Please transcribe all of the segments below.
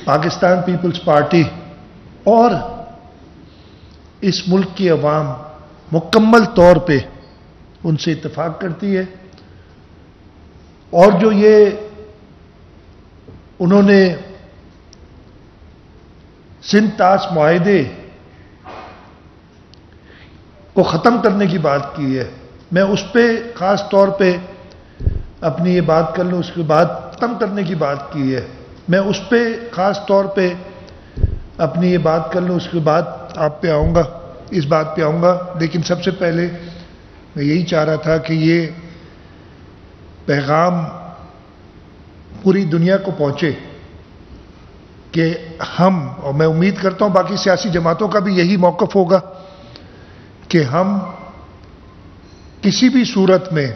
Pakistan Peoples party اور اس ملک کی عوام مکمل طور پہ ان سے اتفاق کرتی ہے، اور جو یہ انہوں نے سندھ طاس معاہدے کو ختم کرنے کی بات کی ہے، میں اس پہ خاص طور پہ اپنی یہ بات کر لوں، اس کے بعد ختم کرنے کی بات کی ہے، میں اس پہ خاص طور پہ اپنی یہ بات کر لوں، اس کے بعد آپ پہ آؤں گا، اس بات پہ آؤں گا، لیکن سب سے پہلے میں یہی چاہ رہا تھا کہ یہ پیغام پوری دنیا کو پہنچے کہ ہم، اور میں امید کرتا ہوں باقی سیاسی جماعتوں کا بھی یہی موقف ہوگا، کہ ہم کسی بھی صورت میں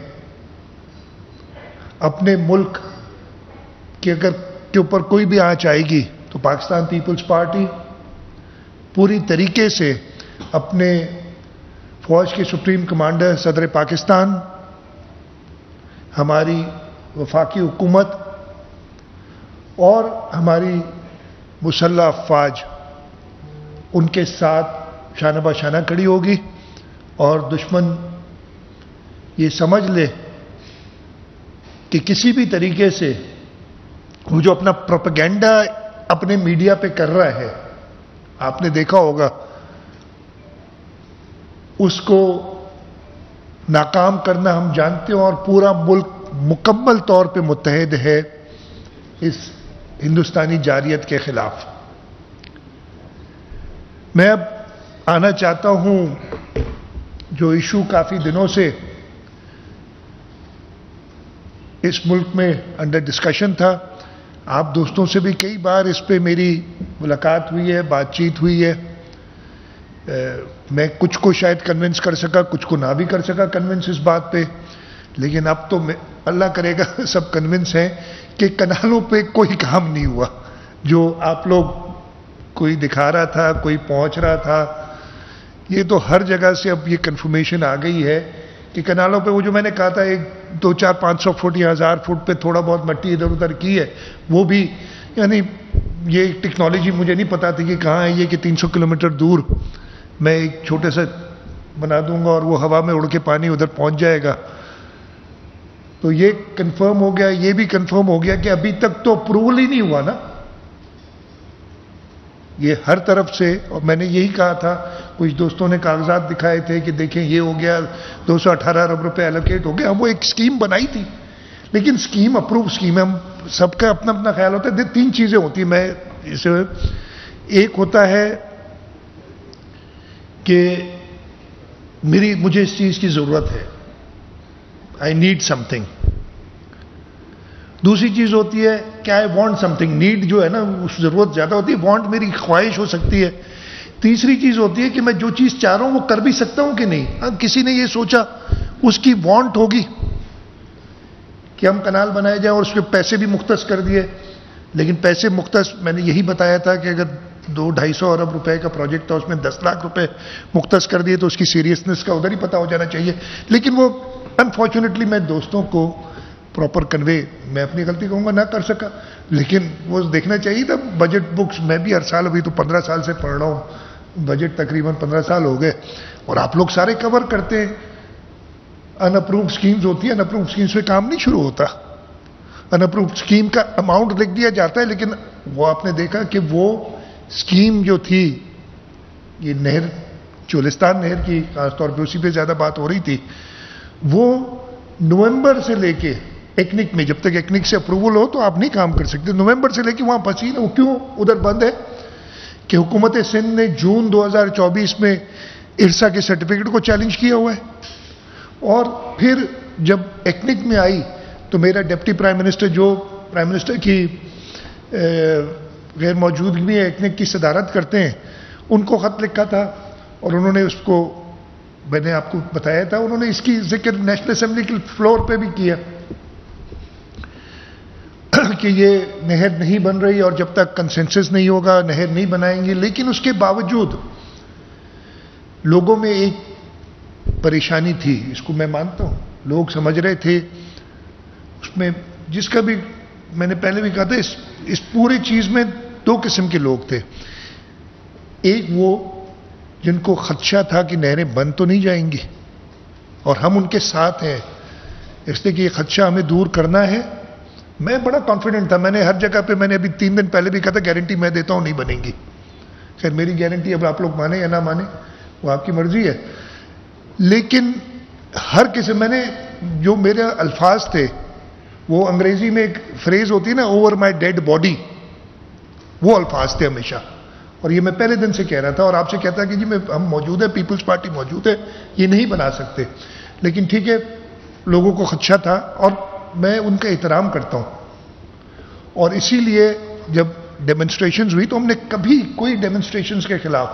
اپنے ملک کے اگر کے اوپر کوئی بھی آنچ آئے گی تو پاکستان پیپلز پارٹی پوری طریقے سے اپنے فوج کے سپریم کمانڈر صدر پاکستان، ہماری وفاقی حکومت اور ہماری مسلح افواج ان کے ساتھ شانہ بہ شانہ کھڑی ہوگی، اور دشمن یہ سمجھ لے کہ کسی بھی طریقے سے وہ جو اپنا پروپیگنڈا اپنے میڈیا پہ کر رہا ہے، آپ نے دیکھا ہوگا، اس کو ناکام کرنا ہم جانتے ہیں، اور پورا ملک مکمل طور پہ متحد ہے اس ہندوستانی جارحیت کے خلاف۔ میں اب آنا چاہتا ہوں جو ایشو کافی دنوں سے اس ملک میں انڈر ڈسکشن تھا، آپ دوستوں سے بھی کئی بار اس پہ میری ملاقات ہوئی ہے، بات چیت ہوئی ہے، میں کچھ کو شاید کنونس کر سکا، کچھ کو نہ بھی کر سکا کنونس اس بات پہ، لیکن اب تو اللہ کرے گا سب کنونس ہیں کہ کنالوں پہ کوئی کام نہیں ہوا، جو آپ لوگ کوئی دکھا رہا تھا، کوئی پہنچ رہا تھا، یہ تو ہر جگہ سے اب یہ کنفرمیشن آ گئی ہے کہ کنالوں پہ وہ جو میں نے کہا تھا 200-400-500 فٹ یا 1000 فٹ پہ تھوڑا بہت مٹی ادھر ادھر کی ہے، وہ بھی یعنی یہ ٹیکنالوجی مجھے نہیں پتا تھی کہ کہاں ہے یہ، کہ 300 کلومیٹر دور میں ایک چھوٹے سے بنا دوں گا اور وہ ہوا میں اڑ کے پانی ادھر پہنچ جائے گا۔ تو یہ کنفرم ہو گیا، یہ بھی کنفرم ہو گیا کہ ابھی تک تو اپروول ہی نہیں ہوا نا، یہ ہر طرف سے، اور میں نے یہی کہا تھا، کچھ دوستوں نے کاغذات دکھائے تھے کہ دیکھیں یہ ہو گیا 218 ارب روپے الوکیٹ ہو گیا، ہم وہ ایک سکیم بنائی تھی، لیکن سکیم اپروو سکیم ہے، ہم سب کا اپنا اپنا خیال ہوتا ہے، 3 چیزیں ہوتی ہیں، میں اسے ایک ہوتا ہے کہ مجھے اس چیز کی ضرورت ہے، آئی نیڈ سم تھنگ، دوسری چیز ہوتی ہے کہ I want some thing, need جو ہے نا اس ضرورت زیادہ ہوتی ہے، وانٹ میری خواہش ہو سکتی ہے، تیسری چیز ہوتی ہے کہ میں جو چیز چاہ رہا ہوں وہ کر بھی سکتا ہوں کہ نہیں۔ کسی نے یہ سوچا اس کی وانٹ ہوگی کہ ہم کنال بنائے جائیں اور اس پہ پیسے بھی مختص کر دیے، لیکن پیسے مختص میں نے یہی بتایا تھا کہ اگر 200-250 ارب روپے کا پروجیکٹ تھا، اس میں 10 لاکھ روپے مختص کر دیے تو اس کی سیریسنس کا ادھر ہی پتہ ہو جانا چاہیے، لیکن وہ انفارچونیٹلی میں دوستوں کو پراپر کنوے، میں اپنی غلطی کہوں گا، نہ کر سکا، لیکن وہ دیکھنا چاہیے تھا بجٹ بکس، میں بھی ہر سال ابھی تو 15 سال سے پڑھ رہا ہوں، بجٹ تقریباً 15 سال ہو گئے، اور آپ لوگ سارے کور کرتے ہیں، ان اپرووڈ سکیمز ہوتی ہیں، ان اپرووڈ سکیمز پہ کام نہیں شروع ہوتا، ان اپرووڈ سکیم کا اماؤنٹ لکھ دیا جاتا ہے، لیکن وہ آپ نے دیکھا کہ وہ سکیم جو تھی، یہ نہر چولستان نہر کی خاص طور پہ اسی پہ زیادہ بات ہو رہی تھی، وہ نومبر سے لے کے ایکنک میں، جب تک ایکنک سے اپروول ہو تو آپ نہیں کام کر سکتے، نومبر سے لے کے وہاں پھنسی نا، وہ کیوں ادھر بند ہے کہ حکومت سندھ نے جون 2024 میں ارسا کے سرٹیفکیٹ کو چیلنج کیا ہوا ہے، اور پھر جب ایکنک میں آئی تو میرا ڈپٹی پرائم منسٹر، جو پرائم منسٹر کی غیر موجودگی میں ایکنک کی صدارت کرتے ہیں، ان کو خط لکھا تھا، اور انہوں نے اس کو، میں نے آپ کو بتایا تھا، انہوں نے اس کی ذکر نیشنل اسمبلی کے فلور پہ بھی کیا کہ یہ نہر نہیں بن رہی، اور جب تک کنسنسس نہیں ہوگا نہر نہیں بنائیں گے، لیکن اس کے باوجود لوگوں میں ایک پریشانی تھی، اس کو میں مانتا ہوں، لوگ سمجھ رہے تھے اس میں، جس کا بھی میں نے پہلے بھی کہا تھا، اس پوری چیز میں دو قسم کے لوگ تھے. ایک وہ جن کو خدشہ تھا کہ نہریں بند تو نہیں جائیں گی اور ہم ان کے ساتھ ہیں, اس لیے کہ یہ خدشہ ہمیں دور کرنا ہے. میں بڑا کانفیڈنٹ تھا, میں نے ہر جگہ پہ, میں نے ابھی 3 دن پہلے بھی کہا تھا گارنٹی میں دیتا ہوں نہیں بنیں گی. خیر میری گارنٹی اب آپ لوگ مانیں یا نہ مانیں وہ آپ کی مرضی ہے, لیکن ہر کسی, میں نے جو میرے الفاظ تھے وہ انگریزی میں ایک فریز ہوتی ہے نا, اوور مائی ڈیڈ باڈی, وہ الفاظ تھے ہمیشہ. اور یہ میں پہلے دن سے کہہ رہا تھا اور آپ سے کہتا کہ جی ہم موجود ہیں, پیپلز پارٹی موجود ہے, یہ نہیں بنا سکتے. لیکن ٹھیک ہے, لوگوں کو خدشہ تھا اور میں ان کا احترام کرتا ہوں. اور اسی لیے جب ڈیمونسٹریشنز ہوئی تو ہم نے کبھی کوئی ڈیمونسٹریشنز کے خلاف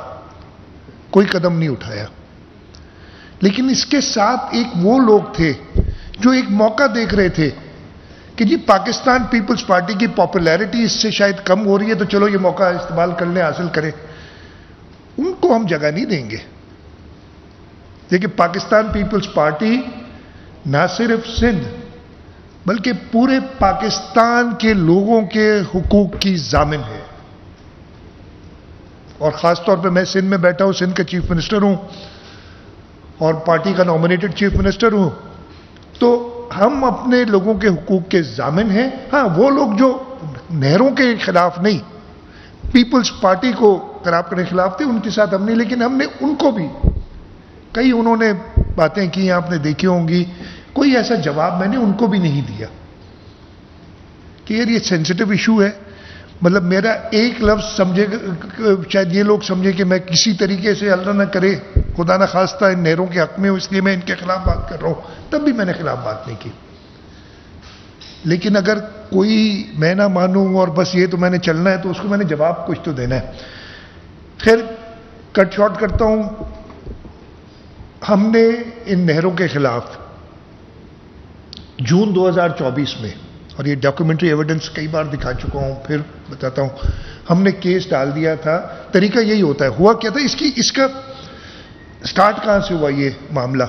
کوئی قدم نہیں اٹھایا. لیکن اس کے ساتھ ایک وہ لوگ تھے جو ایک موقع دیکھ رہے تھے کہ جی پاکستان پیپلز پارٹی کی پاپولیرٹی اس سے شاید کم ہو رہی ہے, تو چلو یہ موقع استعمال کر لیں, حاصل کریں. ان کو ہم جگہ نہیں دیں گے. دیکھیں پاکستان پیپلز پارٹی نہ صرف سندھ بلکہ پورے پاکستان کے لوگوں کے حقوق کی ضامن ہے. اور خاص طور پہ میں سندھ میں بیٹھا ہوں, سندھ کا چیف منسٹر ہوں اور پارٹی کا نامینیٹڈ چیف منسٹر ہوں, تو ہم اپنے لوگوں کے حقوق کے ضامن ہیں. ہاں وہ لوگ جو نہروں کے خلاف نہیں, پیپلز پارٹی کو خراب کرنے کے خلاف تھے, ان کے ساتھ ہم نہیں. لیکن ہم نے ان کو بھی کئی, انہوں نے باتیں کی آپ نے دیکھی ہوں گی, کوئی ایسا جواب میں نے ان کو بھی نہیں دیا کہ یار یہ سینسٹیو ایشو ہے. مطلب میرا ایک لفظ سمجھے, شاید یہ لوگ سمجھے کہ میں کسی طریقے سے اللہ نہ کرے خدا نہ خواستہ ان نہروں کے حق میں ہوں, اس لیے میں ان کے خلاف بات کر رہا ہوں. تب بھی میں نے خلاف بات نہیں کی. لیکن اگر کوئی میں نہ مانوں اور بس یہ تو میں نے چلنا ہے, تو اس کو میں نے جواب کچھ تو دینا ہے. خیر کٹ شارٹ کرتا ہوں, ہم نے ان نہروں کے خلاف جون 2024 میں, اور یہ ڈاکومنٹری ایویڈنس کئی بار دکھا چکا ہوں, پھر بتاتا ہوں, ہم نے کیس ڈال دیا تھا. طریقہ یہی ہوتا ہے. ہوا کیا تھا, اس کا سٹارٹ کہاں سے ہوا یہ معاملہ؟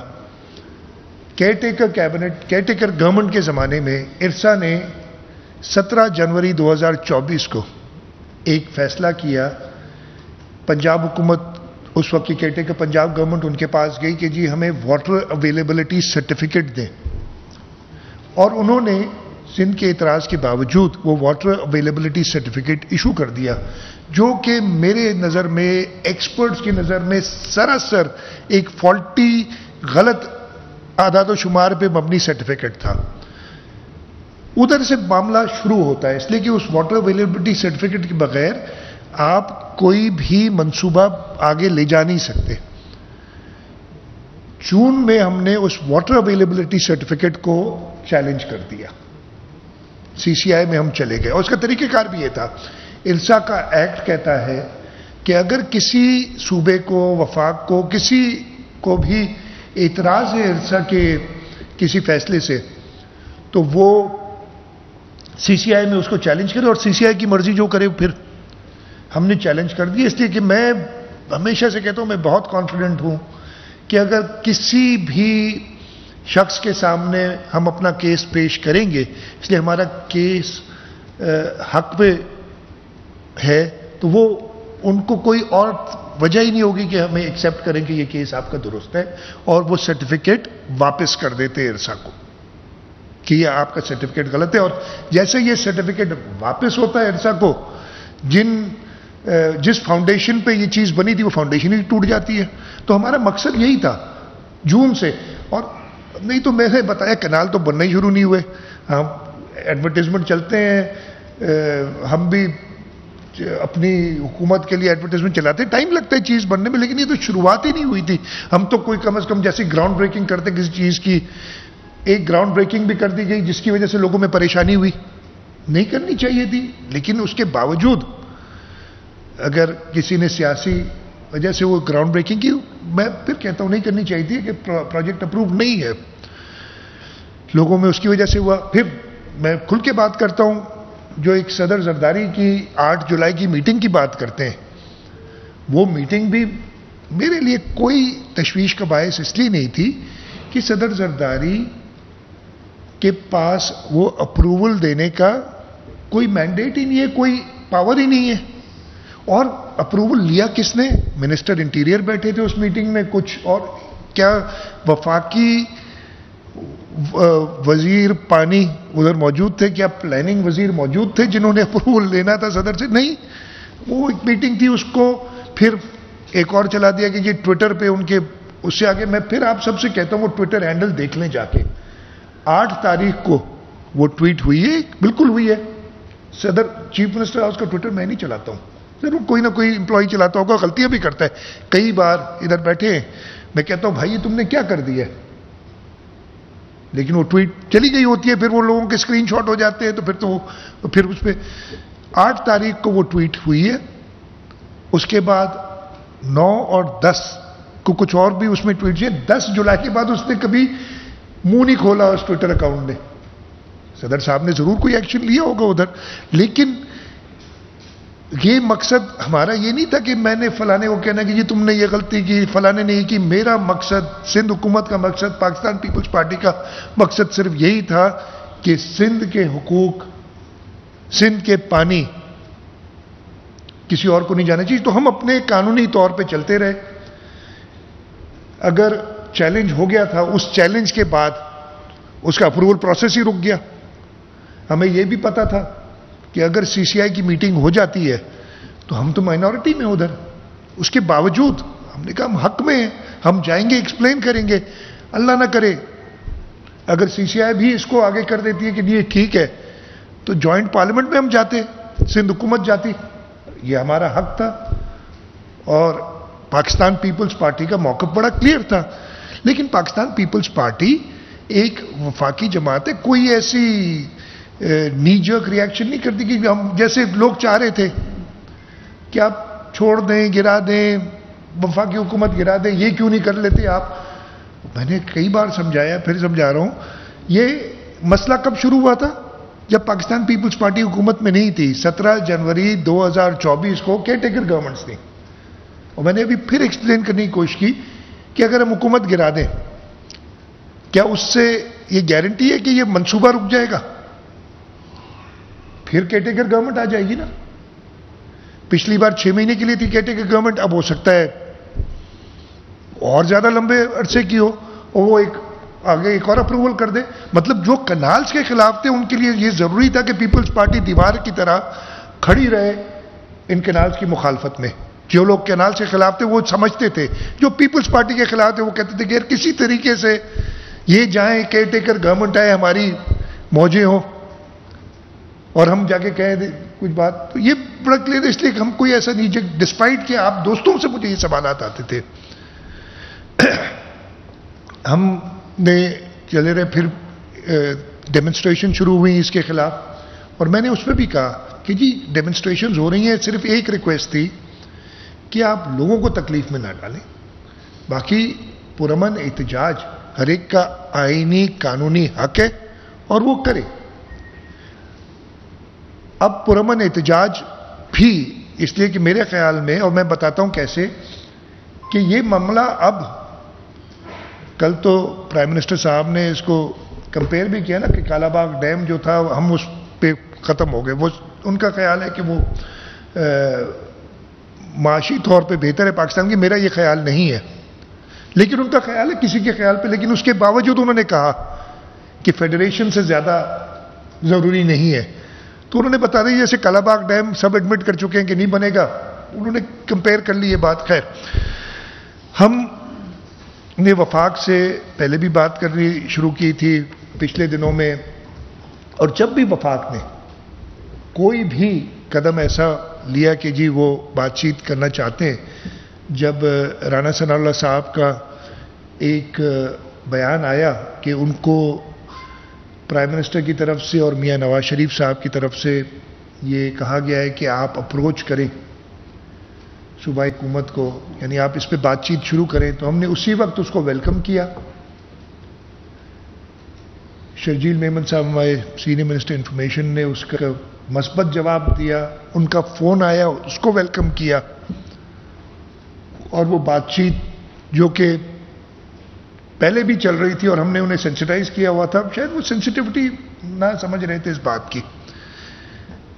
Care taker cabinet, care taker government کے زمانے میں ارسا نے 17 جنوری 2024 کو ایک فیصلہ کیا. پنجاب حکومت, اس وقت کی کیئر ٹیکر پنجاب گورنمنٹ, ان کے پاس گئی کہ جی ہمیں واٹر اویلیبلٹی سرٹیفکیٹ دیں, اور انہوں نے سندھ کے اعتراض کے باوجود وہ واٹر اویلیبلٹی سرٹیفکیٹ ایشو کر دیا, جو کہ میرے نظر میں, ایکسپرٹس کی نظر میں سراسر ایک فالٹی, غلط اعداد و شمار پہ مبنی سرٹیفکیٹ تھا. ادھر سے معاملہ شروع ہوتا ہے, اس لیے کہ اس واٹر اویلیبلٹی سرٹیفکیٹ کے بغیر آپ کوئی بھی منصوبہ آگے لے جا نہیں سکتے. جون میں ہم نے اس واٹر اویلیبلٹی سرٹیفکیٹ کو چیلنج کر دیا, سی سی آئی میں ہم چلے گئے. اور اس کا طریقہ کار بھی یہ تھا, ارسا کا ایکٹ کہتا ہے کہ اگر کسی صوبے کو, وفاق کو, کسی کو بھی اعتراض ہے ارسا کے کسی فیصلے سے, تو وہ سی سی آئی میں اس کو چیلنج کرے, اور سی سی آئی کی مرضی جو کرے. پھر ہم نے چیلنج کر دیا, اس لیے کہ میں ہمیشہ سے کہتا ہوں, میں بہت کانفیڈنٹ ہوں کہ اگر کسی بھی شخص کے سامنے ہم اپنا کیس پیش کریں گے, اس لیے ہمارا کیس حق پہ ہے, تو وہ ان کو کوئی اور وجہ ہی نہیں ہوگی کہ ہمیں ایکسیپٹ کریں کہ یہ کیس آپ کا درست ہے, اور وہ سرٹیفکیٹ واپس کر دیتے ارسا کو کہ یہ آپ کا سرٹیفکیٹ غلط ہے. اور جیسے یہ سرٹیفکیٹ واپس ہوتا ہے ارسا کو, جس فاؤنڈیشن پہ یہ چیز بنی تھی وہ فاؤنڈیشن ہی ٹوٹ جاتی ہے. تو ہمارا مقصد یہی تھا جون سے. اور نہیں تو میں نے بتایا کنال تو بننا ہی شروع نہیں ہوئے, ہم ایڈورٹیزمنٹ چلتے ہیں, ہم بھی اپنی حکومت کے لیے ایڈورٹیزمنٹ چلاتے ہیں, ٹائم لگتا ہے چیز بننے میں, لیکن یہ تو شروعات ہی نہیں ہوئی تھی. ہم تو کوئی کم از کم جیسے گراؤنڈ بریکنگ کرتے کسی چیز کی, ایک گراؤنڈ بریکنگ بھی کر دی گئی جس کی وجہ سے لوگوں میں پریشانی ہوئی, نہیں کرنی چاہیے تھی. لیکن اس کے باوجود اگر کسی نے سیاسی وجہ سے وہ گراؤنڈ بریکنگ کی, میں پھر کہتا ہوں نہیں کرنی چاہیے تھی کہ پروجیکٹ اپروو نہیں ہے, لوگوں میں اس کی وجہ سے ہوا. پھر میں کھل کے بات کرتا ہوں, جو ایک صدر زرداری کی 8 جولائی کی میٹنگ کی بات کرتے ہیں, وہ میٹنگ بھی میرے لیے کوئی تشویش کا باعث اس لیے نہیں تھی کہ صدر زرداری کے پاس وہ اپروول دینے کا کوئی مینڈیٹ ہی نہیں ہے, کوئی پاور ہی نہیں ہے. اور اپروول لیا کس نے؟ منسٹر انٹیریئر بیٹھے تھے اس میٹنگ میں کچھ، اور کیا وفاقی وزیر پانی ادھر موجود تھے؟ کیا پلاننگ وزیر موجود تھے جنہوں نے اپروول لینا تھا صدر سے؟ نہیں، وہ ایک میٹنگ تھی، اس کو پھر ایک اور چلا دیا کہ یہ ٹویٹر پہ ان کے، اس سے آگے میں پھر آپ سب سے کہتا ہوں وہ ٹویٹر ہینڈل دیکھ لیں جا کے. 8 تاریخ کو وہ ٹویٹ ہوئی ہے، بالکل ہوئی ہے. صدر چیف منسٹر ہاؤس کا ٹویٹر میں نہیں چلاتا ہوں، ضرور کوئی نہ کوئی امپلائی چلاتا ہوگا، غلطیاں بھی کرتا ہے. کئی بار ادھر بیٹھے ہیں میں کہتا ہوں بھائی یہ تم نے کیا کر دیا ہے، لیکن وہ ٹویٹ چلی گئی ہوتی ہے، پھر وہ لوگوں کے اسکرین شاٹ ہو جاتے ہیں، تو پھر اس پہ 8 تاریخ کو وہ ٹویٹ ہوئی ہے. اس کے بعد 9 اور 10 کو کچھ اور بھی اس میں ٹویٹ ہے. 10 جولائی کے بعد اس نے کبھی منہ نہیں کھولا اس ٹویٹر اکاؤنٹ نے. صدر صاحب نے ضرور کوئی ایکشن لیا ہوگا ادھر، لیکن یہ مقصد ہمارا یہ نہیں تھا کہ میں نے فلانے کو کہنا کہ یہ تم نے یہ غلطی کی، فلانے نے یہ کی. میرا مقصد، سندھ حکومت کا مقصد، پاکستان پیپلز پارٹی کا مقصد صرف یہی تھا کہ سندھ کے حقوق، سندھ کے پانی کسی اور کو نہیں جانا چاہیے. تو ہم اپنے قانونی طور پہ چلتے رہے. اگر چیلنج ہو گیا تھا، اس چیلنج کے بعد اس کا اپروول پروسیس ہی رک گیا. ہمیں یہ بھی پتا تھا کہ اگر سی سی آئی کی میٹنگ ہو جاتی ہے تو ہم تو مائنورٹی میں ادھر، اس کے باوجود ہم نے کہا ہم حق میں ہیں، ہم جائیں گے، ایکسپلین کریں گے. اللہ نہ کرے اگر سی سی آئی بھی اس کو آگے کر دیتی ہے کہ یہ ٹھیک ہے، تو جوائنٹ پارلیمنٹ میں ہم جاتے، سندھ حکومت جاتی. یہ ہمارا حق تھا اور پاکستان پیپلز پارٹی کا موقف بڑا کلیئر تھا. لیکن پاکستان پیپلز پارٹی ایک وفاقی جماعت ہے، کوئی ایسی نی جرک ریاکشن نہیں کرتی کہ ہم جیسے لوگ چاہ رہے تھے کہ آپ چھوڑ دیں، گرا دیں، وفاقی حکومت گرا دیں، یہ کیوں نہیں کر لیتے آپ. میں نے کئی بار سمجھایا، پھر سمجھا رہا ہوں. یہ مسئلہ کب شروع ہوا تھا؟ جب پاکستان پیپلز پارٹی حکومت میں نہیں تھی. 17 جنوری 2024 کو کیئر ٹیکر گورنمنٹس تھی، اور میں نے ابھی پھر ایکسپلین کرنے کی کوشش کی کہ اگر ہم حکومت گرا دیں، کیا اس سے یہ گارنٹی ہے کہ یہ منصوبہ رک جائے گا؟ پھر کیئر ٹیکر گورنمنٹ آ جائے گی نا. پچھلی بار 6 مہینے کے لیے تھی کیئر ٹیکر گورنمنٹ، اب ہو سکتا ہے اور زیادہ لمبے عرصے کی ہو، اور وہ آگے ایک اور اپروول کر دے. مطلب جو کنالز کے خلاف تھے ان کے لیے یہ ضروری تھا کہ پیپلز پارٹی دیوار کی طرح کھڑی رہے ان کنالز کی مخالفت میں. جو لوگ کنالز کے خلاف تھے وہ سمجھتے تھے، جو پیپلز پارٹی کے خلاف تھے وہ کہتے تھے کہ یار کسی طریقے سے یہ جائیں، کیئر ٹیکر گورنمنٹ آئے، ہماری موجیں ہوں اور ہم جا کے کہہ دیں کچھ بات. تو یہ بڑا کلیئر ہے، اس لیے کہ ہم کوئی ایسا نہیں، ڈسپائٹ کہ آپ دوستوں سے مجھے یہ سوالات آتے تھے. ہم نے چلے رہے، پھر ڈیمنسٹریشن شروع ہوئی اس کے خلاف، اور میں نے اس پہ بھی کہا کہ جی ڈیمنسٹریشنز ہو رہی ہیں، صرف ایک ریکویسٹ تھی کہ آپ لوگوں کو تکلیف میں نہ ڈالیں، باقی پرامن احتجاج ہر ایک کا آئینی قانونی حق ہے اور وہ کرے. اب پرامن احتجاج بھی اس لیے کہ میرے خیال میں، اور میں بتاتا ہوں کیسے، کہ یہ معاملہ اب، کل تو پرائم منسٹر صاحب نے اس کو کمپیئر بھی کیا نا کہ کالا باغ ڈیم جو تھا ہم اس پہ ختم ہو گئے. وہ ان کا خیال ہے کہ وہ معاشی طور پہ بہتر ہے پاکستان کی. میرا یہ خیال نہیں ہے، لیکن ان کا خیال ہے کسی کے خیال پہ. لیکن اس کے باوجود انہوں نے کہا کہ فیڈریشن سے زیادہ ضروری نہیں ہے. تو انہوں نے بتا دیا جیسے کالا باغ ڈیم سب ایڈمٹ کر چکے ہیں کہ نہیں بنے گا، انہوں نے کمپیئر کر لی یہ بات. خیر، ہم نے وفاق سے پہلے بھی بات کرنی شروع کی تھی پچھلے دنوں میں، اور جب بھی وفاق نے کوئی بھی قدم ایسا لیا کہ جی وہ بات چیت کرنا چاہتے ہیں، جب رانا ثناء اللہ صاحب کا ایک بیان آیا کہ ان کو پرائم منسٹر کی طرف سے اور میاں نواز شریف صاحب کی طرف سے یہ کہا گیا ہے کہ آپ اپروچ کریں صوبائی حکومت کو، یعنی آپ اس پہ بات چیت شروع کریں، تو ہم نے اسی وقت اس کو ویلکم کیا. شرجیل میمن صاحب ہمارے سینئر منسٹر انفارمیشن نے اس کا مثبت جواب دیا، ان کا فون آیا، اس کو ویلکم کیا، اور وہ بات چیت جو کہ پہلے بھی چل رہی تھی اور ہم نے انہیں سینسٹائز کیا ہوا تھا، شاید وہ سینسٹیوٹی نہ سمجھ رہے تھے اس بات کی.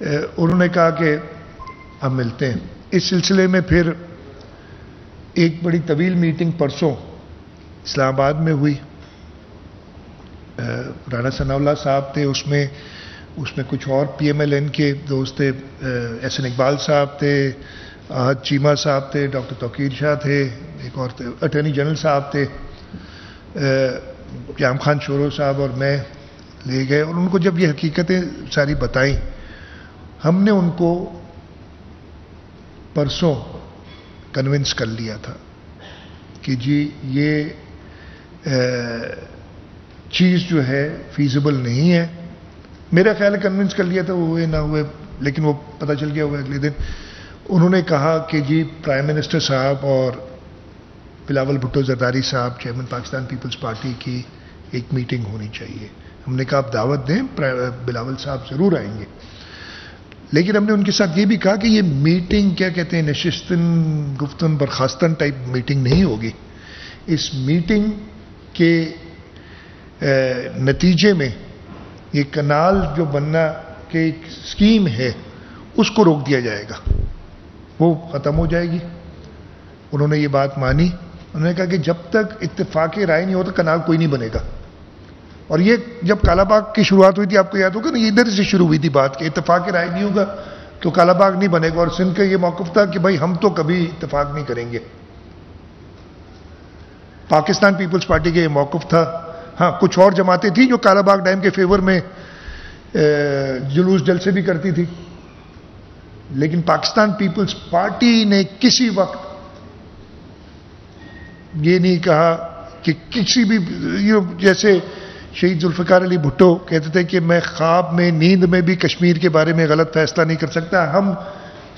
انہوں نے کہا کہ ہم ملتے ہیں. اس سلسلے میں پھر ایک بڑی طویل میٹنگ پرسوں اسلام آباد میں ہوئی. رانا ثناء اللہ صاحب تھے اس میں کچھ اور پی ایم ایل این کے دوست تھے, احسن اقبال صاحب تھے, احد چیمہ صاحب تھے, ڈاکٹر توقیر شاہ تھے, ایک اور تھے, اٹارنی جنرل صاحب تھے, قیام خان شورو صاحب اور میں لے گئے. اور ان کو جب یہ حقیقتیں ساری بتائیں, ہم نے ان کو پرسوں کنونس کر لیا تھا کہ جی یہ چیز جو ہے فیزیبل نہیں ہے. میرا خیال ہے کنونس کر لیا تھا, وہ ہوئے نہ ہوئے, لیکن وہ پتہ چل گیا ہوا اگلے دن. انہوں نے کہا کہ جی پرائم منسٹر صاحب اور بلاول بھٹو زرداری صاحب چیئرمین پاکستان پیپلز پارٹی کی ایک میٹنگ ہونی چاہیے. ہم نے کہا آپ دعوت دیں, بلاول صاحب ضرور آئیں گے. لیکن ہم نے ان کے ساتھ یہ بھی کہا کہ یہ میٹنگ کیا کہتے ہیں, نشستن گفتن برخاستن ٹائپ میٹنگ نہیں ہوگی. اس میٹنگ کے نتیجے میں یہ کنال جو بننا کہ ایک سکیم ہے اس کو روک دیا جائے گا, وہ ختم ہو جائے گی. انہوں نے یہ بات مانی. انہوں نے کہا کہ جب تک اتفاق رائے نہیں ہوتا کنال کوئی نہیں بنے گا. اور یہ جب کالا باغ کی شروعات ہوئی تھی, آپ کو یاد ہوگا نا, یہ ادھر سے شروع ہوئی تھی بات کہ اتفاق رائے نہیں ہوگا تو کالا باغ نہیں بنے گا. اور سندھ کا یہ موقف تھا کہ بھائی ہم تو کبھی اتفاق نہیں کریں گے. پاکستان پیپلز پارٹی کا یہ موقف تھا. ہاں کچھ اور جماعتیں تھیں جو کالا باغ ڈیم کے فیور میں جلوس جلسے بھی کرتی تھی, لیکن پاکستان پیپلز پارٹی نے کسی وقت یہ نہیں کہا کہ کسی بھی جیسے شہید ذوالفقار علی بھٹو کہتے تھے کہ میں خواب میں نیند میں بھی کشمیر کے بارے میں غلط فیصلہ نہیں کر سکتا, ہم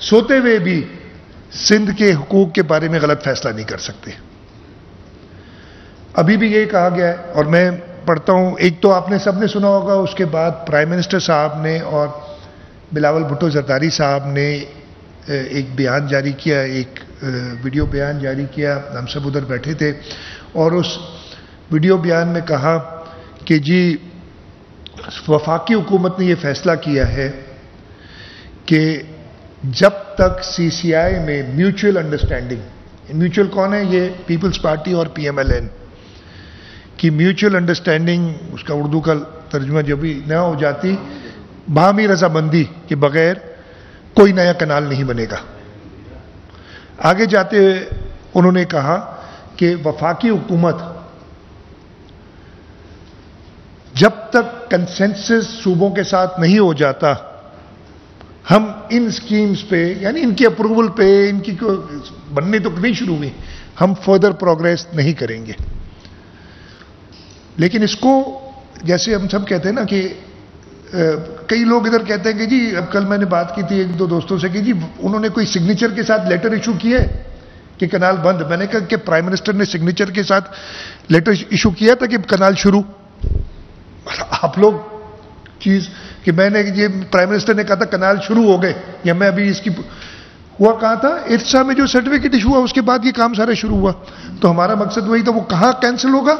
سوتے ہوئے بھی سندھ کے حقوق کے بارے میں غلط فیصلہ نہیں کر سکتے. ابھی بھی یہ کہا گیا ہے اور میں پڑھتا ہوں. ایک تو آپ نے سب نے سنا ہوگا, اس کے بعد پرائم منسٹر صاحب نے اور بلاول بھٹو زرداری صاحب نے ایک بیان جاری کیا, ایک ویڈیو بیان جاری کیا. ہم سب ادھر بیٹھے تھے اور اس ویڈیو بیان میں کہا کہ جی وفاقی حکومت نے یہ فیصلہ کیا ہے کہ جب تک سی سی آئی میں میوچل انڈرسٹینڈنگ, میوچل کون ہے, یہ پیپلز پارٹی اور پی ایم ایل این کی میوچل انڈرسٹینڈنگ, اس کا اردو کا ترجمہ جب بھی نہ ہو جاتی, باہمی رضامندی کے بغیر کوئی نیا کنال نہیں بنے گا. آگے جاتے ہوئے انہوں نے کہا کہ وفاقی حکومت جب تک کنسنسس صوبوں کے ساتھ نہیں ہو جاتا, ہم ان سکیمز پہ یعنی ان کی اپروول پہ, ان کی بننے تو نہیں شروع ہوئی, ہم فردر پروگریس نہیں کریں گے. لیکن اس کو جیسے ہم سب کہتے ہیں نا کہ کئی لوگ ادھر کہتے ہیں کہ جی, اب کل میں نے بات کی تھی ایک دو دوستوں سے کہ جی انہوں نے کوئی سگنیچر کے ساتھ لیٹر ایشو کیا ہے کہ کنال بند. میں نے کہا کہ پرائم منسٹر نے سگنیچر کے ساتھ لیٹر ایشو کیا تھا کہ کنال شروع. آپ لوگ چیز کہ میں نے یہ پرائم منسٹر نے کہا تھا کنال شروع ہو گئے, یا میں ابھی اس کی ہوا کہا تھا ارسا میں جو سرٹیفکیٹ ایشو ہوا اس کے بعد یہ کام سارا شروع ہوا. تو ہمارا مقصد وہی تھا, وہ کہاں کینسل ہوگا,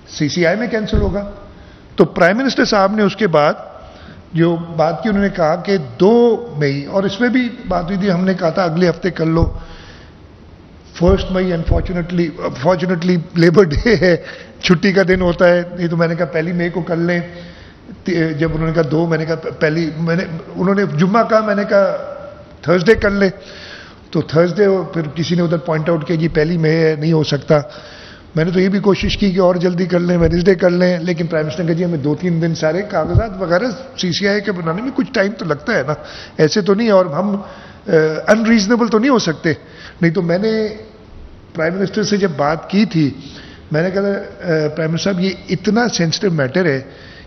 سی سی آئی میں کینسل ہوگا. تو پرائم منسٹر صاحب نے اس کے بعد جو بات کی, انہوں نے کہا کہ 2 مئی, اور اس میں بھی بات ہوئی تھی, ہم نے کہا تھا اگلے ہفتے کر لو. 1 مئی انفارچونیٹلی لیبر ڈے ہے, چھٹی کا دن ہوتا ہے, نہیں تو میں نے کہا 1 مئی کو کر لیں. جب انہوں نے کہا 2, میں نے کہا انہوں نے جمعہ کہا, میں نے کہا تھرسڈے کر لیں. تو تھرسڈے, پھر کسی نے ادھر پوائنٹ آؤٹ کیا جی 1 مئی ہے, نہیں ہو سکتا. میں نے تو یہ بھی کوشش کی کہ اور جلدی کر لیں, ویڈنسڈے کر لیں, لیکن پرائم منسٹر نے کہا جی ہمیں 2-3 دن سارے کاغذات وغیرہ سی سی آئی کے بنانے میں کچھ ٹائم تو لگتا ہے نا, ایسے تو نہیں, اور ہم انریزنیبل تو نہیں ہو سکتے. نہیں تو میں نے پرائم منسٹر سے جب بات کی تھی, میں نے کہا پرائم منسٹر صاحب یہ اتنا سینسٹیو میٹر ہے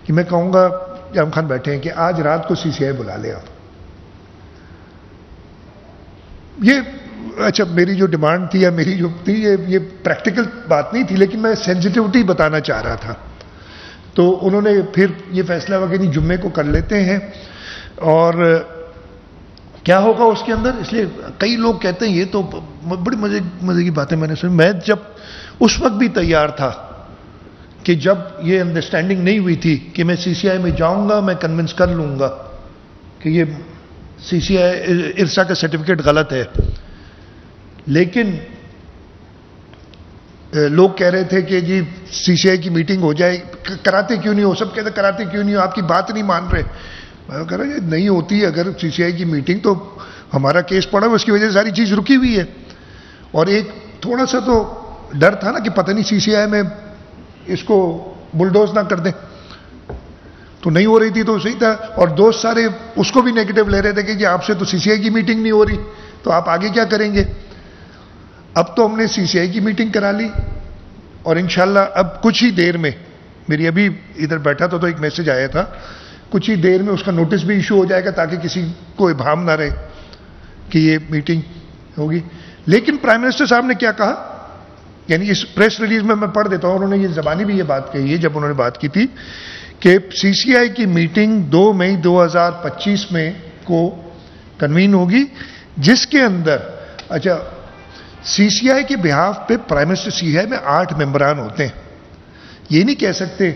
کہ میں کہوں گا جام خان بیٹھے ہیں کہ آج رات کو سی سی آئی بلا لیں آپ. یہ اچھا میری جو ڈیمانڈ تھی یا میری جو تھی یہ پریکٹیکل بات نہیں تھی, لیکن میں سینسٹیوٹی بتانا چاہ رہا تھا. تو انہوں نے پھر یہ فیصلہ وغیرہ جمعے کو کر لیتے ہیں. اور کیا ہوگا اس کے اندر, اس لیے کئی لوگ کہتے ہیں یہ تو بڑی مزے کی باتیں میں نے سنی. میں جب اس وقت بھی تیار تھا کہ جب یہ انڈرسٹینڈنگ نہیں ہوئی تھی کہ میں سی سی آئی میں جاؤں گا, میں کنونس کر لوں گا کہ یہ CCI ارسا کا سرٹیفکیٹ غلط ہے، لیکن لوگ کہہ رہے تھے کہ جی CCI کی میٹنگ ہو جائے، کراتے کیوں نہیں ہو؟ سب کہتے کراتے کیوں نہیں ہو، آپ کی بات نہیں مان رہے. میں کہہ رہا نہیں ہوتی اگر CCI کی میٹنگ تو ہمارا کیس پڑا ہے، اس کی وجہ سے ساری چیز رکی ہوئی ہے. اور ایک تھوڑا سا تو ڈر تھا نا کہ پتہ نہیں CCI میں اس کو بلڈوز نہ کر دیں، تو نہیں ہو رہی تھی تو صحیح تھا. اور دوست سارے اس کو بھی نیگیٹو لے رہے تھے کہ جی آپ سے تو CCI کی میٹنگ نہیں ہو رہی، تو آپ آگے کیا کریں گے؟ اب تو ہم نے CCI کی میٹنگ کرا لی، اور انشاءاللہ اب کچھ ہی دیر میں، میری ابھی ادھر بیٹھا تو ایک میسج آیا تھا، کچھ ہی دیر میں اس کا نوٹس بھی ایشو ہو جائے گا تاکہ کسی کو ابہام نہ رہے کہ یہ میٹنگ ہوگی. لیکن پرائم منسٹر صاحب نے کیا کہا، یعنی اس پریس ریلیز میں پڑھ دیتا ہوں، انہوں نے یہ زبانی بھی یہ بات کہی ہے جب انہوں نے بات کی تھی کہ CCI کی میٹنگ 2 مئی 2025 میں کو کنوین ہوگی، جس کے اندر اچھا CCI کے بہاف پہ پرائم منسٹر CCI میں 8 ممبران ہوتے ہیں. یہ نہیں کہہ سکتے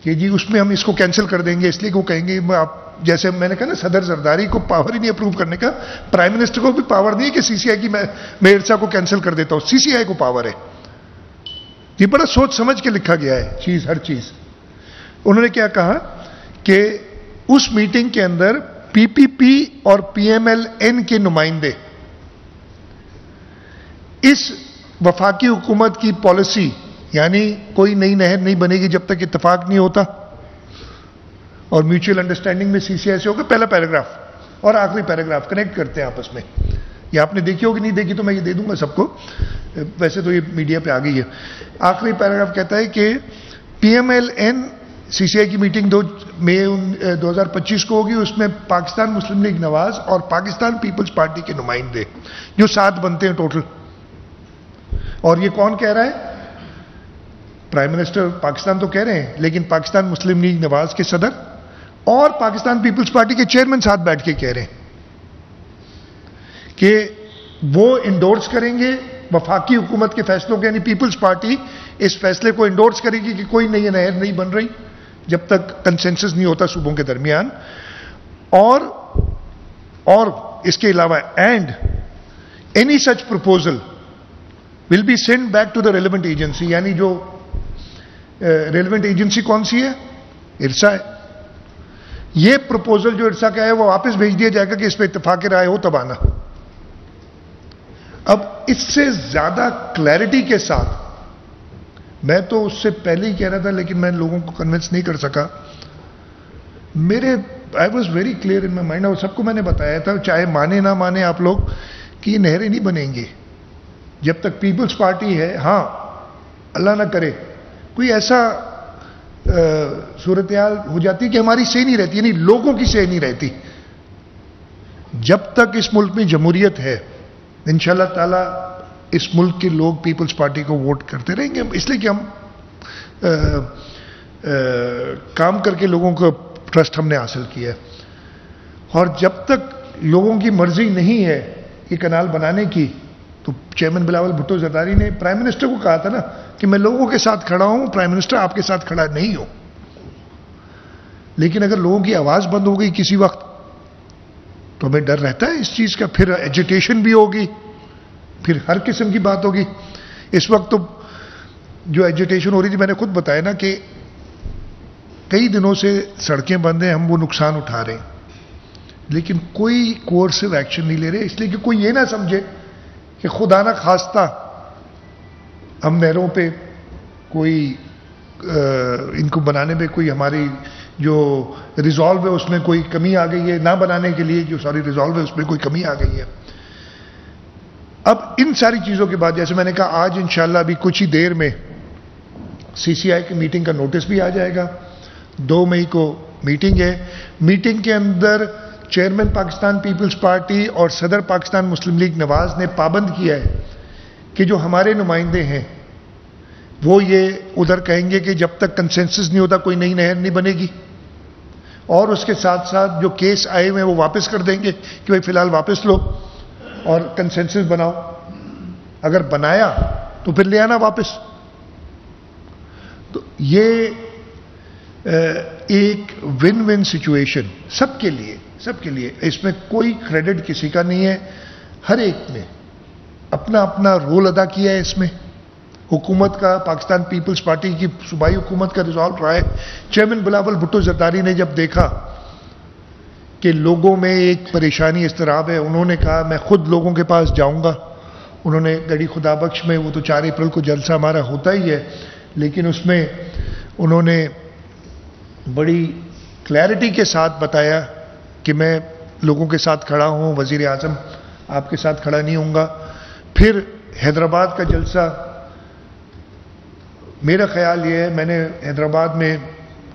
کہ جی اس میں ہم اس کو کینسل کر دیں گے، اس لیے کہ وہ کہیں گے آپ، جیسے میں نے کہا نا صدر زرداری کو پاور ہی نہیں اپروو کرنے کا، پرائم منسٹر کو بھی پاور نہیں ہے کہ CCI کی میں ارسا کو کینسل کر دیتا ہوں، CCI کو پاور ہے. یہ بڑا سوچ سمجھ کے لکھا گیا ہے چیز، ہر چیز. انہوں نے کیا کہا کہ اس میٹنگ کے اندر PPP اور PMLN کے نمائندے اس وفاقی حکومت کی پالیسی، یعنی کوئی نئی نہر نہیں بنے گی جب تک اتفاق نہیں ہوتا، اور میوچل انڈرسٹینڈنگ میں CCI سے ہوگا. پہلا پیراگراف اور آخری پیراگراف کنیکٹ کرتے ہیں آپس میں. یہ آپ نے دیکھی ہوگی، نہیں دیکھی تو میں یہ دے دوں گا سب کو، ویسے تو یہ میڈیا پہ آ گئی ہے. آخری پیراگراف کہتا ہے کہ PMLN CCI کی میٹنگ 2 مئی 2025 کو ہوگی، اس میں پاکستان مسلم لیگ نواز اور پاکستان پیپلز پارٹی کے نمائندے، جو 7 بنتے ہیں ٹوٹل. اور یہ کون کہہ رہا ہے؟ پرائم منسٹر پاکستان تو کہہ رہے ہیں، لیکن پاکستان مسلم لیگ نواز کے صدر اور پاکستان پیپلز پارٹی کے چیئرمین ساتھ بیٹھ کے کہہ رہے ہیں کہ وہ انڈورس کریں گے وفاقی حکومت کے فیصلوں کے، یعنی پیپلز پارٹی اس فیصلے کو انڈورس کرے گی کہ کوئی نئی نہر نہیں بن رہی جب تک کنسنسس نہیں ہوتا صوبوں کے درمیان. اور اس کے علاوہ and any such proposal will be send back to the relevant agency, یعنی جو ریلیونٹ ایجنسی کون سی ہے؟ ارسا ہے. یہ پروپوزل جو ارسا کا ہے وہ واپس بھیج دیا جائے گا کہ اس پہ اتفاق رائے ہو تب آنا. اب اس سے زیادہ کلیئرٹی کے ساتھ، میں تو اس سے پہلے ہی کہہ رہا تھا لیکن میں لوگوں کو کنونس نہیں کر سکا. I was very clear in my mind, اور سب کو میں نے بتایا تھا، چاہے مانے نہ مانے آپ لوگ، کہ یہ نہریں نہیں بنیں گے جب تک پیپلز پارٹی ہے. ہاں اللہ نہ کرے کوئی ایسا صورتحال ہو جاتی کہ ہماری صحیح نہیں رہتی، یعنی لوگوں کی صحیح نہیں رہتی. جب تک اس ملک میں جمہوریت ہے انشاءاللہ تعالی اس ملک کے لوگ پیپلز پارٹی کو ووٹ کرتے رہیں گے، اس لیے کہ ہم کام کر کے لوگوں کا ٹرسٹ ہم نے حاصل کیا ہے. اور جب تک لوگوں کی مرضی نہیں ہے یہ کنال بنانے کی، تو چیئرمین بلاول بھٹو زرداری نے پرائم منسٹر کو کہا تھا نا کہ میں لوگوں کے ساتھ کھڑا ہوں، پرائم منسٹر آپ کے ساتھ کھڑا نہیں ہوں. لیکن اگر لوگوں کی آواز بند ہو گئی کسی وقت تو ہمیں ڈر رہتا ہے اس چیز کا، پھر ایجیٹیشن بھی ہوگی، پھر ہر قسم کی بات ہوگی. اس وقت تو جو ایجیٹیشن ہو رہی تھی میں نے خود بتایا نا کہ کئی دنوں سے سڑکیں بند ہیں، ہم وہ نقصان اٹھا رہے ہیں، لیکن کوئی کوئرسو ایکشن نہیں لے رہے، اس لیے کہ کوئی یہ نہ سمجھے کہ خدا نہ خواستہ ہم نہروں پہ کوئی ان کو بنانے پہ کوئی ہماری جو ریزالو ہے اس میں کوئی کمی آ گئی ہے، نہ بنانے کے لیے جو ساری ریزالو ہے اس میں کوئی کمی آ گئی ہے. اب ان ساری چیزوں کے بعد جیسے میں نے کہا آج انشاءاللہ ابھی کچھ ہی دیر میں CCI کی میٹنگ کا نوٹس بھی آ جائے گا. 2 مئی کو میٹنگ ہے. میٹنگ کے اندر چیئرمین پاکستان پیپلز پارٹی اور صدر پاکستان مسلم لیگ نواز نے پابند کیا ہے کہ جو ہمارے نمائندے ہیں وہ یہ ادھر کہیں گے کہ جب تک کنسنسس نہیں ہوتا کوئی نئی نہر نہیں بنے گی، اور اس کے ساتھ ساتھ جو کیس آئے ہوئے ہیں وہ واپس کر دیں گے کہ بھائی فی الحال واپس لو اور کنسنسس بناؤ، اگر بنایا تو پھر لے آنا واپس. تو یہ ایک ون ون سچویشن سب کے لیے، سب کے لیے. اس میں کوئی کریڈٹ کسی کا نہیں ہے. ہر ایک نے اپنا اپنا رول ادا کیا ہے. اس میں حکومت کا، پاکستان پیپلز پارٹی کی صوبائی حکومت کا ریزالو رہا ہے. چیئرمین بلاول بھٹو زرداری نے جب دیکھا کہ لوگوں میں ایک پریشانی اضطراب ہے، انہوں نے کہا میں خود لوگوں کے پاس جاؤں گا. انہوں نے گڑھی خدا بخش میں، وہ تو 4 اپریل کو جلسہ ہمارا ہوتا ہی ہے، لیکن اس میں انہوں نے بڑی کلیئرٹی کے ساتھ بتایا کہ میں لوگوں کے ساتھ کھڑا ہوں، وزیر اعظم آپ کے ساتھ کھڑا نہیں ہوں گا. پھر حیدرآباد کا جلسہ، میرا خیال یہ ہے، میں نے حیدرآباد میں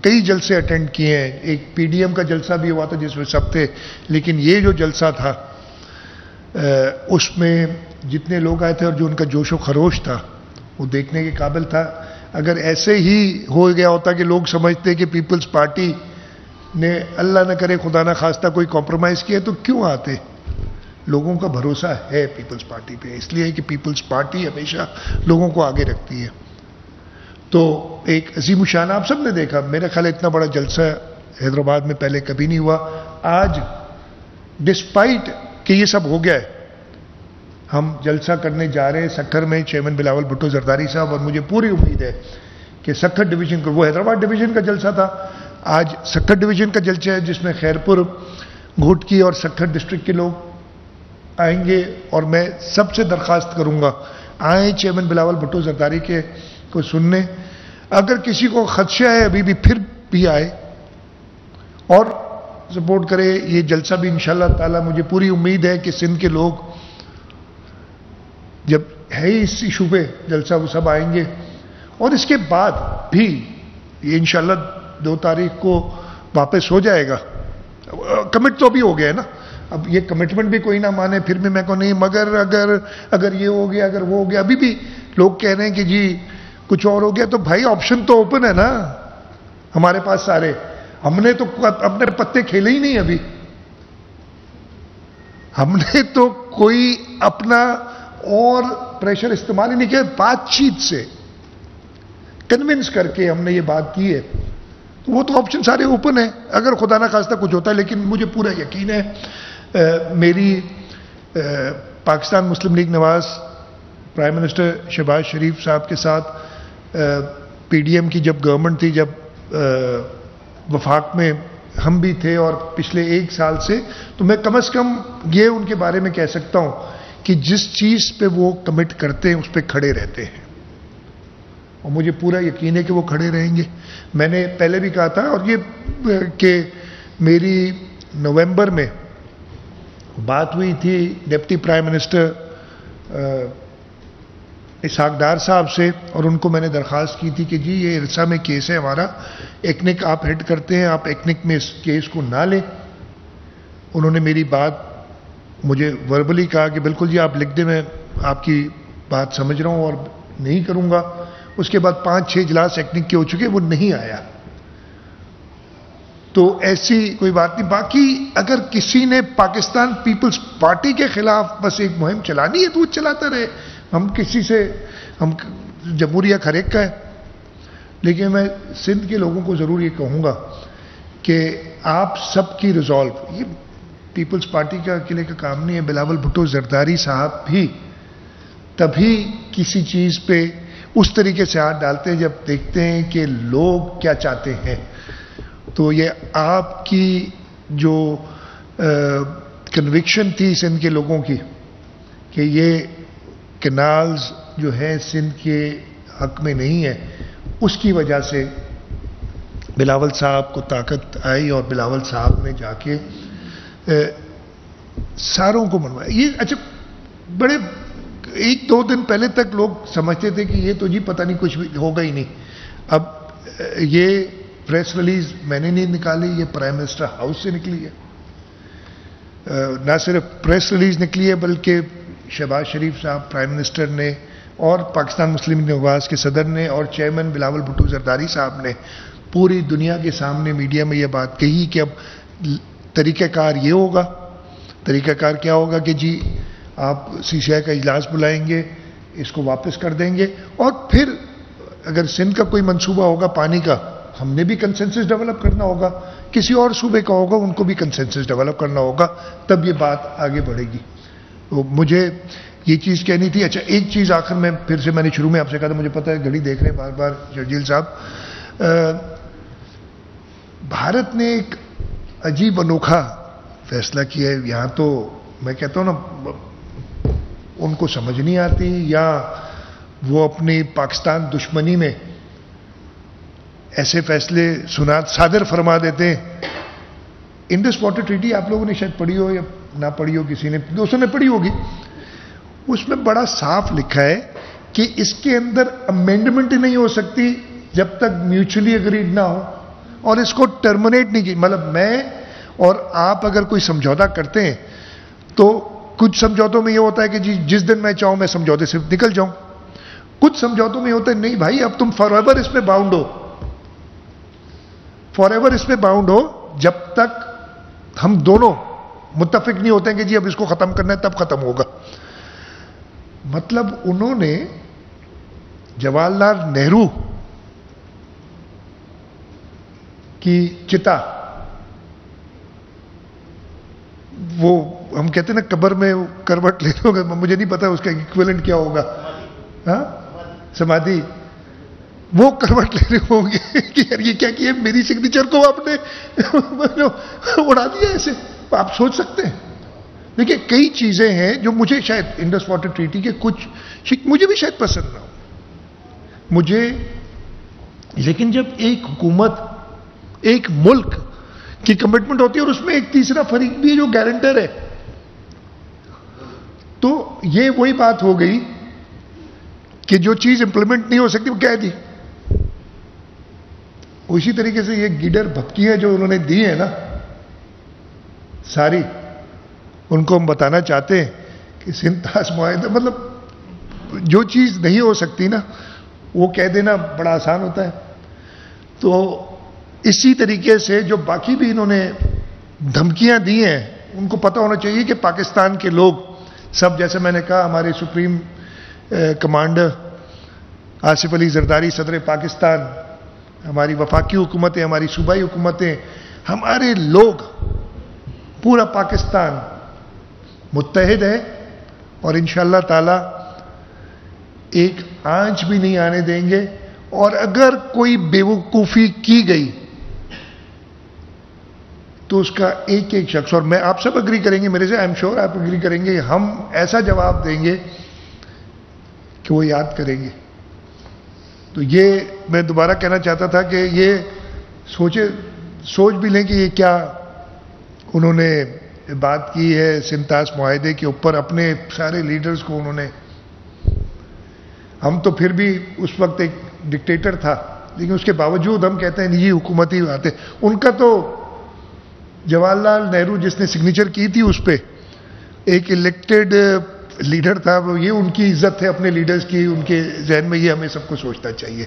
کئی جلسے اٹینڈ کیے ہیں. ایک پی ڈی ایم کا جلسہ بھی ہوا تھا جس میں سب تھے، لیکن یہ جو جلسہ تھا اس میں جتنے لوگ آئے تھے اور جو ان کا جوش و خروش تھا وہ دیکھنے کے قابل تھا. اگر ایسے ہی ہو گیا ہوتا کہ لوگ سمجھتے کہ پیپلز پارٹی نے اللہ نہ کرے خدا نہ خواستہ کوئی کمپرومائز کیا تو کیوں آتے؟ لوگوں کا بھروسہ ہے پیپلز پارٹی پہ، اس لیے کہ پیپلز پارٹی ہمیشہ لوگوں کو آگے رکھتی ہے. تو ایک عظیم الشان، آپ سب نے دیکھا، میرا خیال اتنا بڑا جلسہ حیدرآباد میں پہلے کبھی نہیں ہوا. آج ڈسپائٹ کہ یہ سب ہو گیا ہے، ہم جلسہ کرنے جا رہے ہیں سکھر میں، چیئرمین بلاول بھٹو زرداری صاحب، اور مجھے پوری امید ہے کہ سکھر ڈویژن کو، وہ حیدرآباد ڈویژن کا جلسہ تھا، آج سکھر ڈویژن کا جلسہ ہے جس میں خیرپور، گھوٹکی اور سکھر ڈسٹرکٹ کے لوگ آئیں گے. اور میں سب سے درخواست کروں گا آئیں چیئرمین بلاول بھٹو زرداری کے کو سننے. اگر کسی کو خدشہ ہے ابھی بھی پھر بھی آئے اور سپورٹ کرے. یہ جلسہ بھی انشاءاللہ تعالی مجھے پوری امید ہے کہ سندھ کے لوگ جب ہے ہی اس ایشو پہ جلسہ وہ سب آئیں گے. اور اس کے بعد بھی یہ انشاءاللہ 2 تاریخ کو واپس ہو جائے گا. کمٹ تو ابھی ہو گیا ہے نا، اب یہ کمٹمنٹ بھی کوئی نہ مانے پھر بھی میں کہوں نہیں، مگر اگر یہ ہو گیا، اگر وہ ہو گیا. ابھی بھی لوگ کہہ رہے ہیں کہ جی کچھ اور ہو گیا، تو بھائی آپشن تو اوپن ہے نا ہمارے پاس سارے. ہم نے تو اپنے پتے کھیلے ہی نہیں ابھی. ہم نے تو کوئی اپنا اور پریشر استعمال ہی نہیں کیا. بات چیت سے کنونس کر کے ہم نے یہ بات کی ہے. وہ تو آپشن سارے اوپن ہیں اگر خدا نہ خواستہ کچھ ہوتا ہے. لیکن مجھے پورا یقین ہے میری پاکستان مسلم لیگ نواز پرائم منسٹر شہباز شریف صاحب کے ساتھ پی ڈی ایم کی جب گورنمنٹ تھی، جب وفاق میں ہم بھی تھے اور پچھلے 1 سال سے، تو میں کم از کم یہ ان کے بارے میں کہہ سکتا ہوں کہ جس چیز پہ وہ کمٹ کرتے ہیں اس پہ کھڑے رہتے ہیں. اور مجھے پورا یقین ہے کہ وہ کھڑے رہیں گے. میں نے پہلے بھی کہا تھا، اور یہ کہ میری نومبر میں بات ہوئی تھی deputy prime minister Ishaq Dar صاحب سے، اور ان کو میں نے درخواست کی تھی کہ جی یہ ارسا میں کیس ہے ہمارا، ایکنک آپ ہیڈ کرتے ہیں، آپ ایکنک میں اس کیس کو نہ لیں. انہوں نے میری بات مجھے وربلی کہا کہ بالکل جی آپ لکھ دیں، میں آپ کی بات سمجھ رہا ہوں اور نہیں کروں گا. اس کے بعد 5-6 اجلاس ایکنک کے ہو چکے، وہ نہیں آیا. تو ایسی کوئی بات نہیں. باقی اگر کسی نے پاکستان پیپلز پارٹی کے خلاف بس ایک مہم چلانی ہے تو وہ چلاتا رہے. ہم کسی سے، ہم جمہوریہ ہر ایک کا ہے. لیکن میں سندھ کے لوگوں کو ضرور یہ کہوں گا کہ آپ سب کی ریزالو، یہ پیپلز پارٹی کا اکیلے کا کام نہیں ہے. بلاول بھٹو زرداری صاحب بھی تبھی کسی چیز پہ اس طریقے سے ہاتھ ڈالتے ہیں جب دیکھتے ہیں کہ لوگ کیا چاہتے ہیں. تو یہ آپ کی جو کنوکشن تھی سندھ کے لوگوں کی کہ یہ کینالز جو ہے سندھ کے حق میں نہیں ہے، اس کی وجہ سے بلاول صاحب کو طاقت آئی اور بلاول صاحب نے جا کے ساروں کو منوایا. یہ اچھا بڑے 1-2 دن پہلے تک لوگ سمجھتے تھے کہ یہ تو جی پتہ نہیں کچھ بھی ہوگا ہی نہیں. اب یہ پریس ریلیز میں نے نہیں نکالی، یہ پرائم منسٹر ہاؤس سے نکلی ہے. نہ صرف پریس ریلیز نکلی ہے بلکہ شہباز شریف صاحب پرائم منسٹر نے اور پاکستان مسلم لیگ نواز کے صدر نے اور چیئرمین بلاول بھٹو زرداری صاحب نے پوری دنیا کے سامنے میڈیا میں یہ بات کہی کہ اب طریقہ کار یہ ہوگا. طریقہ کار کیا ہوگا کہ جی آپ سی سی آئی کا اجلاس بلائیں گے، اس کو واپس کر دیں گے، اور پھر اگر سندھ کا کوئی منصوبہ ہوگا پانی کا ہم نے بھی کنسنسس ڈیولپ کرنا ہوگا, کسی اور صوبے کا ہوگا, ان کو بھی کنسنسس ڈیولپ کرنا ہوگا, تب یہ بات آگے بڑھے گی. تو مجھے یہ چیز کہنی تھی. اچھا ایک چیز آخر میں پھر سے میں نے شروع میں آپ سے کہا تھا, مجھے پتا ہے گھڑی دیکھ رہے ہیں بار بار شرجیل صاحب, بھارت نے ایک عجیب انوکھا فیصلہ کیا ہے. یہاں تو میں کہتا ہوں نا, ان کو سمجھ نہیں آتی یا وہ اپنی پاکستان دشمنی میں ایسے فیصلے صادر فرما دیتے ہیں. انڈس واٹر ٹریٹی آپ لوگوں نے شاید پڑھی ہو یا نہ پڑھی ہو, کسی نے دوستوں نے پڑھی ہوگی. اس میں بڑا صاف لکھا ہے کہ اس کے اندر امینڈمنٹ نہیں ہو سکتی جب تک میوچلی اگریڈ نہ ہو, اور اس کو ٹرمینیٹ نہیں کی. مطلب میں اور آپ اگر کوئی سمجھوتا کرتے ہیں تو کچھ سمجھوتوں میں یہ ہوتا ہے کہ جی جس دن میں چاہوں میں سمجھوتے سے نکل جاؤں. کچھ سمجھوتوں میں یہ ہوتا ہے نہیں بھائی اب تم فار ایور اس میں باؤنڈ ہو, فار ایور اس میں باؤنڈ ہو, جب تک ہم دونوں متفق نہیں ہوتے ہیں کہ جی اب اس کو ختم کرنا ہے تب ختم ہوگا. مطلب انہوں نے جواہر لال نہرو کی چتا, وہ ہم کہتے ہیں نا قبر میں کروٹ لے لو گے, مجھے نہیں پتا اس کا ایکویلنٹ کیا ہوگا, ہاں سمادھی, وہ کروٹ لے رہے ہوں گے کہ یار یہ کیا کیا, میری سگنیچر کو آپ نے اڑا دیا ایسے. آپ سوچ سکتے ہیں. دیکھیے کئی چیزیں ہیں جو مجھے شاید انڈس واٹر ٹریٹی کے کچھ مجھے بھی شاید پسند نہ ہو مجھے, لیکن جب ایک حکومت ایک ملک کی کمٹمنٹ ہوتی ہے اور اس میں ایک تیسرا فریق بھی ہے جو گارنٹر ہے, تو یہ وہی بات ہو گئی کہ جو چیز امپلیمنٹ نہیں ہو سکتی وہ کہہ دی. اسی طریقے سے یہ گیڈر بھپکیاں جو انہوں نے دی ہیں نا ساری, ان کو ہم بتانا چاہتے ہیں کہ سنتاس معاہدہ, مطلب جو چیز نہیں ہو سکتی نا وہ کہہ دینا بڑا آسان ہوتا ہے. تو اسی طریقے سے جو باقی بھی انہوں نے دھمکیاں دی ہیں ان کو پتہ ہونا چاہیے کہ پاکستان کے لوگ سب, جیسے میں نے کہا ہمارے سپریم کمانڈر آصف علی زرداری صدر پاکستان, ہماری وفاقی حکومتیں, ہماری صوبائی حکومتیں, ہمارے لوگ, پورا پاکستان متحد ہے اور انشاءاللہ تعالی ایک آنچ بھی نہیں آنے دیں گے. اور اگر کوئی بیوقوفی کی گئی تو اس کا ایک ایک شخص, اور میں آپ سب اگری کریں گے میرے سے, آئی ایم شیور آپ اگری کریں گے, ہم ایسا جواب دیں گے کہ وہ یاد کریں گے. تو یہ میں دوبارہ کہنا چاہتا تھا کہ یہ سوچ بھی لیں کہ یہ کیا انہوں نے بات کی ہے سنتاس معاہدے کے اوپر, اپنے سارے لیڈرز کو انہوں نے. ہم تو پھر بھی اس وقت ایک ڈکٹیٹر تھا لیکن اس کے باوجود ہم کہتے ہیں نجی حکومتی باتیں. ان کا تو جواہر لال نہرو جس نے سگنیچر کی تھی اس پہ ایک الیکٹڈ لیڈر تھا, وہ یہ ان کی عزت ہے اپنے لیڈرز کی, ان کے ذہن میں یہ ہمیں سب کو سوچنا چاہیے.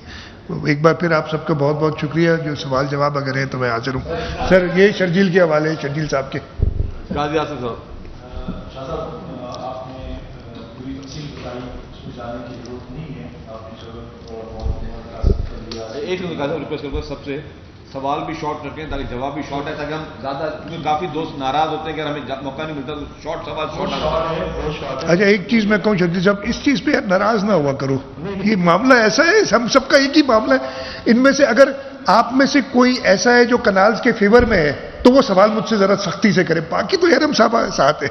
ایک بار پھر آپ سب کا بہت بہت شکریہ. جو سوال جواب اگر ہیں تو میں حاضر ہوں. سر یہ شرجیل کے حوالے ہیں, شرجیل صاحب کے. غازی آصف صاحب, آپ نے پوری تفصیل بتائی, اس میں جانے کی ضرورت نہیں ہے, آپ نے چلو ایک ریکویسٹ کروں سب سے, سوال بھی شارٹ رکھیں تاکہ جواب بھی شارٹ ہے, تاکہ ہم زیادہ, کیونکہ کافی دوست ناراض ہوتے ہیں کہ ہمیں موقع نہیں ملتا, تو شارٹ سوال شارٹ. اچھا ایک چیز میں کہوں شرجیل صاحب, اس چیز پہ ناراض نہ ہوا کرو, یہ معاملہ ایسا ہے, ہم سب کا ایک ہی معاملہ ہے. ان میں سے اگر آپ میں سے کوئی ایسا ہے جو کنالز کے فیور میں ہے تو وہ سوال مجھ سے ذرا سختی سے کرے, باقی تو یار ہم سب ساتھ ہیں.